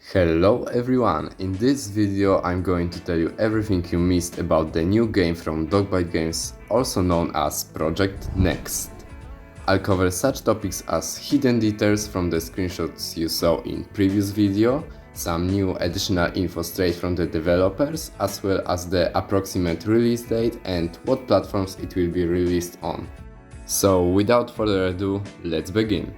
Hello everyone, in this video I'm going to tell you everything you missed about the new game from Dogbytegames, also known as Project Next. I'll cover such topics as hidden details from the screenshots you saw in previous video, some new additional info straight from the developers, as well as the approximate release date and what platforms it will be released on. So without further ado, let's begin.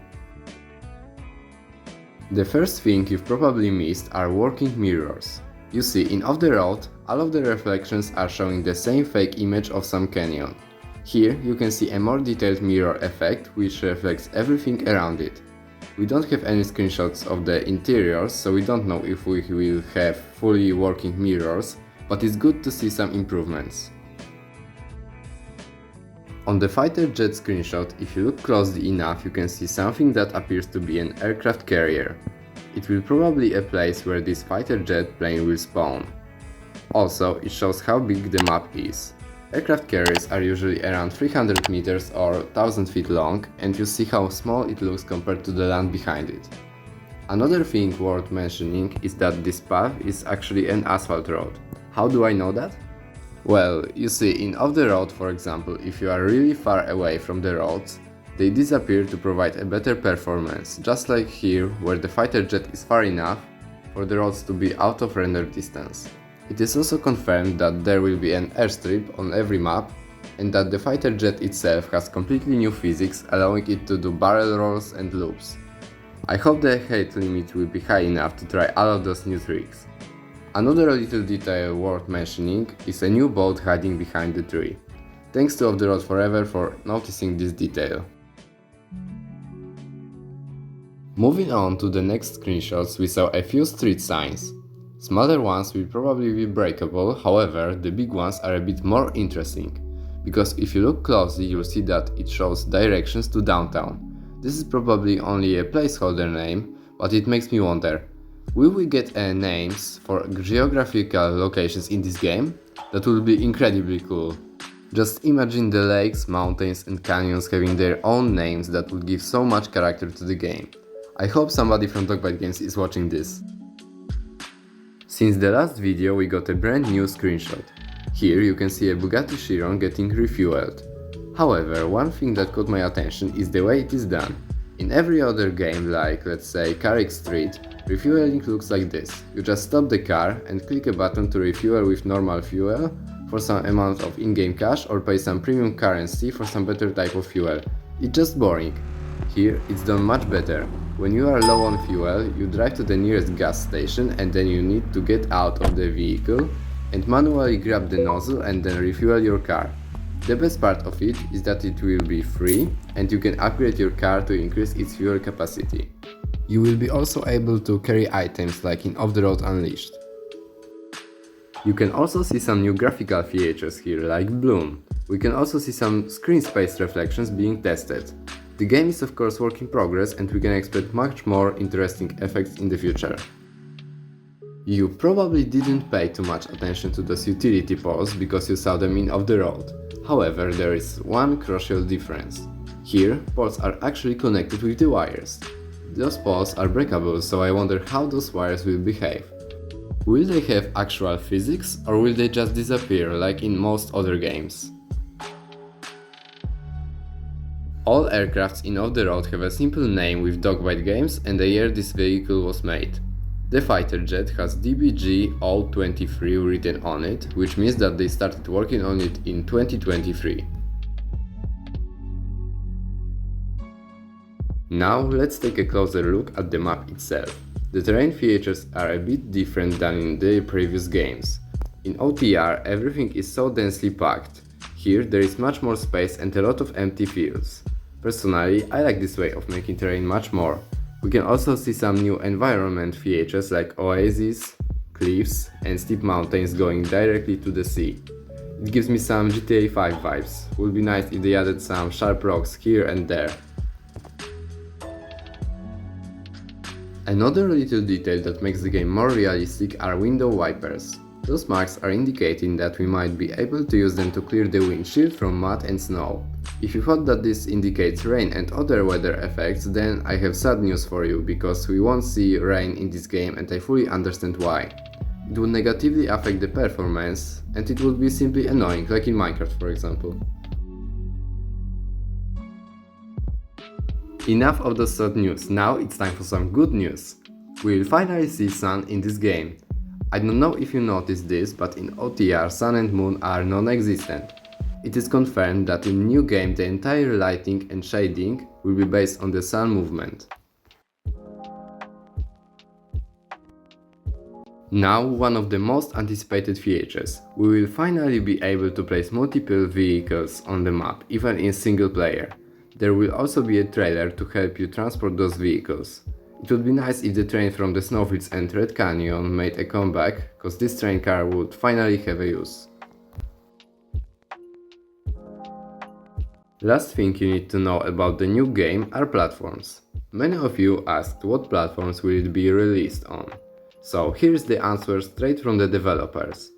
The first thing you've probably missed are working mirrors. You see, in Off the Road, all of the reflections are showing the same fake image of some canyon. Here you can see a more detailed mirror effect which reflects everything around it. We don't have any screenshots of the interiors, so we don't know if we will have fully working mirrors, but it's good to see some improvements. On the fighter jet screenshot, if you look closely enough, you can see something that appears to be an aircraft carrier. It will probably be a place where this fighter jet plane will spawn. Also, it shows how big the map is. Aircraft carriers are usually around 300 meters or 1000 feet long, and you see how small it looks compared to the land behind it. Another thing worth mentioning is that this path is actually an asphalt road. How do I know that? Well, you see, in Off the Road, for example, if you are really far away from the roads, they disappear to provide a better performance, just like here, where the fighter jet is far enough for the roads to be out of render distance. It is also confirmed that there will be an airstrip on every map, and that the fighter jet itself has completely new physics, allowing it to do barrel rolls and loops. I hope the height limit will be high enough to try all of those new tricks. Another little detail worth mentioning is a new boat hiding behind the tree. Thanks to Off the Road Forever for noticing this detail. Moving on to the next screenshots, we saw a few street signs. Smaller ones will probably be breakable, however the big ones are a bit more interesting, because if you look closely you'll see that it shows directions to downtown. This is probably only a placeholder name, but it makes me wonder, will we get names for geographical locations in this game? That would be incredibly cool. Just imagine the lakes, mountains and canyons having their own names. That would give so much character to the game. I hope somebody from Dogbytegames is watching this. Since the last video we got a brand new screenshot. Here you can see a Bugatti Chiron getting refueled. However, one thing that caught my attention is the way it is done. In every other game, like let's say Car X Street, refueling looks like this. You just stop the car and click a button to refuel with normal fuel for some amount of in-game cash or pay some premium currency for some better type of fuel. It's just boring. Here it's done much better. When you are low on fuel, you drive to the nearest gas station and then you need to get out of the vehicle and manually grab the nozzle and then refuel your car. The best part of it is that it will be free and you can upgrade your car to increase its fuel capacity. You will be also able to carry items like in Off the Road Unleashed. You can also see some new graphical features here like bloom. We can also see some screen space reflections being tested. The game is of course work in progress and we can expect much more interesting effects in the future. You probably didn't pay too much attention to those utility poles because you saw them in Off the Road. However, there is one crucial difference. Here, poles are actually connected with the wires. Those poles are breakable, so I wonder how those wires will behave. Will they have actual physics or will they just disappear like in most other games? All aircrafts in Off the Road have a simple name with Dogbytegames and the year this vehicle was made. The fighter jet has DBG-023 written on it, which means that they started working on it in 2023. Now let's take a closer look at the map itself. The terrain features are a bit different than in the previous games. In OTR everything is so densely packed. Here there is much more space and a lot of empty fields. Personally, I like this way of making terrain much more. We can also see some new environment features like oases, cliffs and steep mountains going directly to the sea. It gives me some GTA 5 vibes. Would be nice if they added some sharp rocks here and there. Another little detail that makes the game more realistic are window wipers. Those marks are indicating that we might be able to use them to clear the windshield from mud and snow. If you thought that this indicates rain and other weather effects, then I have sad news for you, because we won't see rain in this game and I fully understand why. It would negatively affect the performance and it would be simply annoying, like in Minecraft for example. Enough of the sad news, now it's time for some good news. We will finally see sun in this game. I don't know if you noticed this, but in OTR sun and moon are non-existent. It is confirmed that in new game the entire lighting and shading will be based on the sun movement. Now one of the most anticipated features. We will finally be able to place multiple vehicles on the map, even in single player. There will also be a trailer to help you transport those vehicles. It would be nice if the train from the Snowfields and Red Canyon made a comeback, cause this train car would finally have a use. Last thing you need to know about the new game are platforms. Many of you asked what platforms will it be released on. So here's the answer straight from the developers.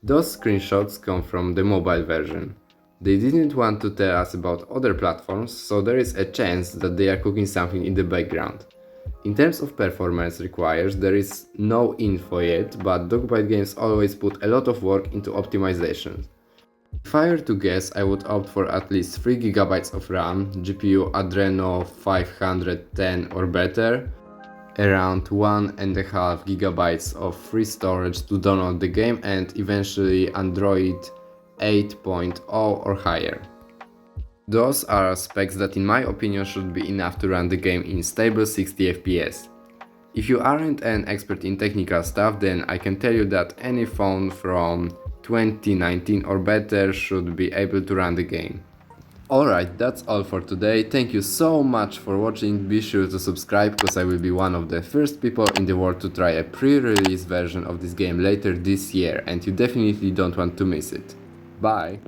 Those screenshots come from the mobile version. They didn't want to tell us about other platforms, so there is a chance that they are cooking something in the background. In terms of performance required, there is no info yet, but Dogbytegames always put a lot of work into optimization. If I were to guess, I would opt for at least 3GB of RAM, GPU Adreno 510 or better, around 1.5 GB of free storage to download the game, and eventually Android 8.0 or higher. Those are specs that in my opinion should be enough to run the game in stable 60 FPS. If you aren't an expert in technical stuff, then I can tell you that any phone from 2019 or better should be able to run the game. Alright, that's all for today. Thank you so much for watching. Be sure to subscribe, because I will be one of the first people in the world to try a pre-release version of this game later this year, and you definitely don't want to miss it. Bye!